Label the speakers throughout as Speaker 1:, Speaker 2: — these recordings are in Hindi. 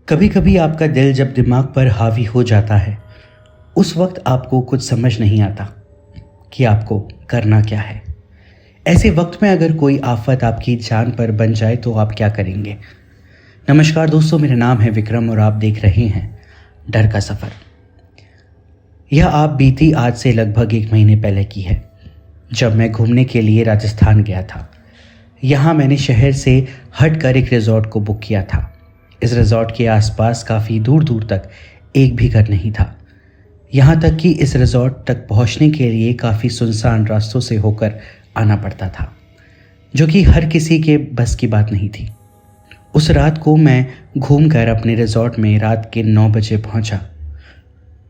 Speaker 1: कभी कभी आपका दिल जब दिमाग पर हावी हो जाता है, उस वक्त आपको कुछ समझ नहीं आता कि आपको करना क्या है। ऐसे वक्त में अगर कोई आफत आपकी जान पर बन जाए तो आप क्या करेंगे। नमस्कार दोस्तों, मेरा नाम है विक्रम और आप देख रहे हैं डर का सफ़र। यह आप बीती आज से लगभग 1 महीने पहले की है, जब मैं घूमने के लिए राजस्थान गया था। यहाँ मैंने शहर से हटकर एक रिजॉर्ट को बुक किया था। इस रिजॉर्ट के आसपास काफ़ी दूर दूर तक एक भी घर नहीं था। यहाँ तक कि इस रिजॉर्ट तक पहुँचने के लिए काफ़ी सुनसान रास्तों से होकर आना पड़ता था, जो कि हर किसी के बस की बात नहीं थी। उस रात को मैं घूमकर अपने रिजॉर्ट में रात के 9 बजे पहुँचा।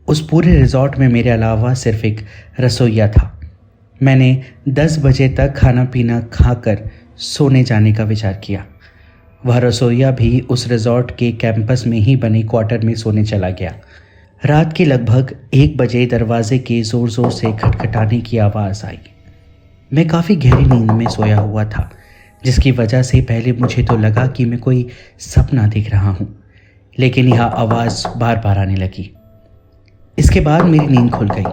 Speaker 1: उस पूरे रिजॉर्ट में मेरे अलावा सिर्फ एक रसोइया था। मैंने 10 बजे तक खाना पीना खाकर सोने जाने का विचार किया। वह रसोइया भी उस रिजॉर्ट के कैंपस में ही बने क्वार्टर में सोने चला गया। रात के लगभग 1 बजे दरवाजे के ज़ोर ज़ोर से खटखटाने की आवाज़ आई। मैं काफ़ी गहरी नींद में सोया हुआ था, जिसकी वजह से पहले मुझे तो लगा कि मैं कोई सपना देख रहा हूँ, लेकिन यह आवाज़ बार बार आने लगी। इसके बाद मेरी नींद खुल गई।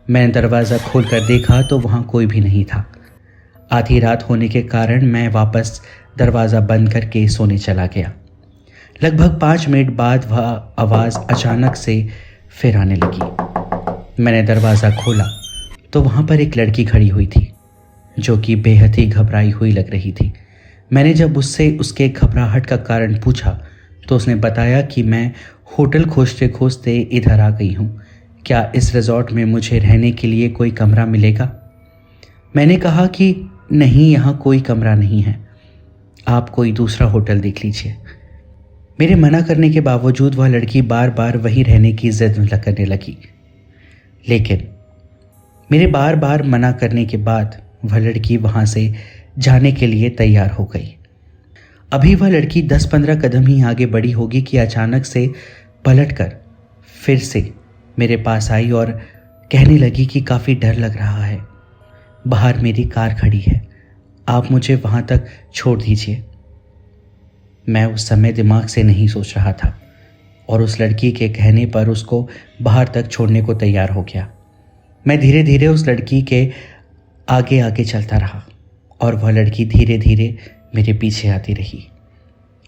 Speaker 1: मैंने दरवाज़ा खोलकर देखा तो वहाँ कोई भी नहीं था। आधी रात होने के कारण मैं वापस दरवाज़ा बंद करके सोने चला गया। लगभग 5 मिनट बाद वह आवाज़ अचानक से फिर आने लगी। मैंने दरवाज़ा खोला तो वहाँ पर एक लड़की खड़ी हुई थी, जो कि बेहद ही घबराई हुई लग रही थी। मैंने जब उससे उसके घबराहट का कारण पूछा तो उसने बताया कि मैं होटल खोजते खोजते इधर आ गई हूँ। क्या इस रिजॉर्ट में मुझे रहने के लिए कोई कमरा मिलेगा? मैंने कहा कि नहीं, यहाँ कोई कमरा नहीं है, आप कोई दूसरा होटल देख लीजिए। मेरे मना करने के बावजूद वह लड़की बार बार वहीं रहने की जिद करने लगी। लेकिन मेरे बार बार मना करने के बाद वह लड़की वहाँ से जाने के लिए तैयार हो गई। अभी वह लड़की 10-15 कदम ही आगे बढ़ी होगी कि अचानक से पलटकर फिर से मेरे पास आई और कहने लगी कि काफ़ी डर लग रहा है, बाहर मेरी कार खड़ी है, आप मुझे वहाँ तक छोड़ दीजिए। मैं उस समय दिमाग से नहीं सोच रहा था और उस लड़की के कहने पर उसको बाहर तक छोड़ने को तैयार हो गया। मैं धीरे धीरे उस लड़की के आगे आगे चलता रहा और वह लड़की धीरे धीरे मेरे पीछे आती रही।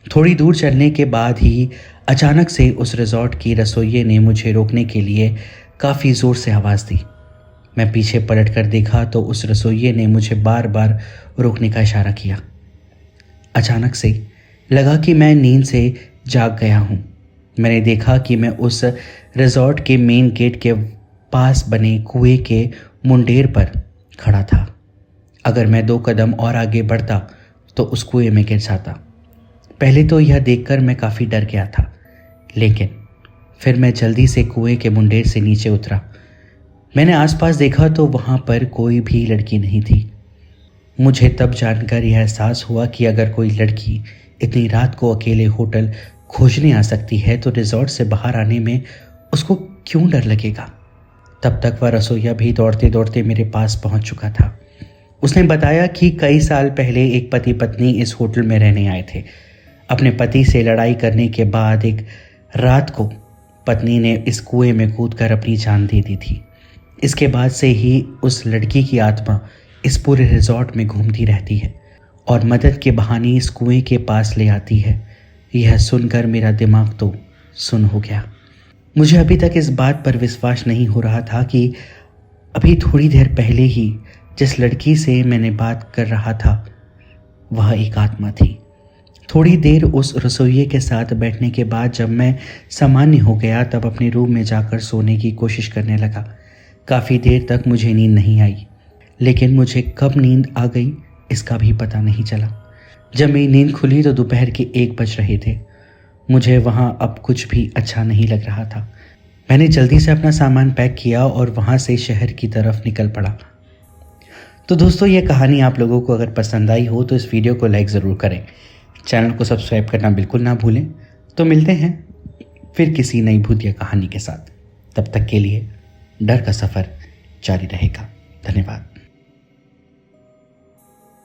Speaker 1: थोड़ी दूर चलने के बाद ही अचानक से उस रिजॉर्ट की रसोइये ने मुझे रोकने के लिए काफ़ी ज़ोर से आवाज़ दी। मैं पीछे पलट कर देखा तो उस रसोइये ने मुझे बार बार रोकने का इशारा किया। अचानक से लगा कि मैं नींद से जाग गया हूँ। मैंने देखा कि मैं उस रिजॉर्ट के मेन गेट के पास बने कुएं के मुंडेर पर खड़ा था। अगर मैं 2 कदम और आगे बढ़ता तो उस कुएं में गिर जाता। पहले तो यह देखकर मैं काफ़ी डर गया था, लेकिन फिर मैं जल्दी से कुएं के मुंडेर से नीचे उतरा। मैंने आसपास देखा तो वहाँ पर कोई भी लड़की नहीं थी। मुझे तब जानकर यह एहसास हुआ कि अगर कोई लड़की इतनी रात को अकेले होटल खोजने आ सकती है तो रिजॉर्ट से बाहर आने में उसको क्यों डर लगेगा। तब तक वह रसोइया भी दौड़ते दौड़ते मेरे पास पहुँच चुका था। उसने बताया कि कई साल पहले एक पति पत्नी इस होटल में रहने आए थे। अपने पति से लड़ाई करने के बाद एक रात को पत्नी ने इस कुएं में कूदकर अपनी जान दे दी थी। इसके बाद से ही उस लड़की की आत्मा इस पूरे रिजॉर्ट में घूमती रहती है और मदद के बहाने इस कुएं के पास ले आती है। यह सुनकर मेरा दिमाग तो सुन हो गया। मुझे अभी तक इस बात पर विश्वास नहीं हो रहा था कि अभी थोड़ी देर पहले ही जिस लड़की से मैंने बात कर रहा था वह एक आत्मा थी। थोड़ी देर उस रसोइये के साथ बैठने के बाद जब मैं सामान्य हो गया तब अपने रूम में जाकर सोने की कोशिश करने लगा। काफ़ी देर तक मुझे नींद नहीं आई, लेकिन मुझे कब नींद आ गई इसका भी पता नहीं चला। जब मेरी नींद खुली तो दोपहर के 1 बज रहे थे। मुझे वहाँ अब कुछ भी अच्छा नहीं लग रहा था। मैंने जल्दी से अपना सामान पैक किया और वहाँ से शहर की तरफ निकल पड़ा। तो दोस्तों, ये कहानी आप लोगों को अगर पसंद आई हो तो इस वीडियो को लाइक ज़रूर करें, चैनल को सब्सक्राइब करना बिल्कुल ना भूलें। तो मिलते हैं फिर किसी नई भूतिया कहानी के साथ। तब तक के लिए डर का सफ़र जारी रहेगा। धन्यवाद।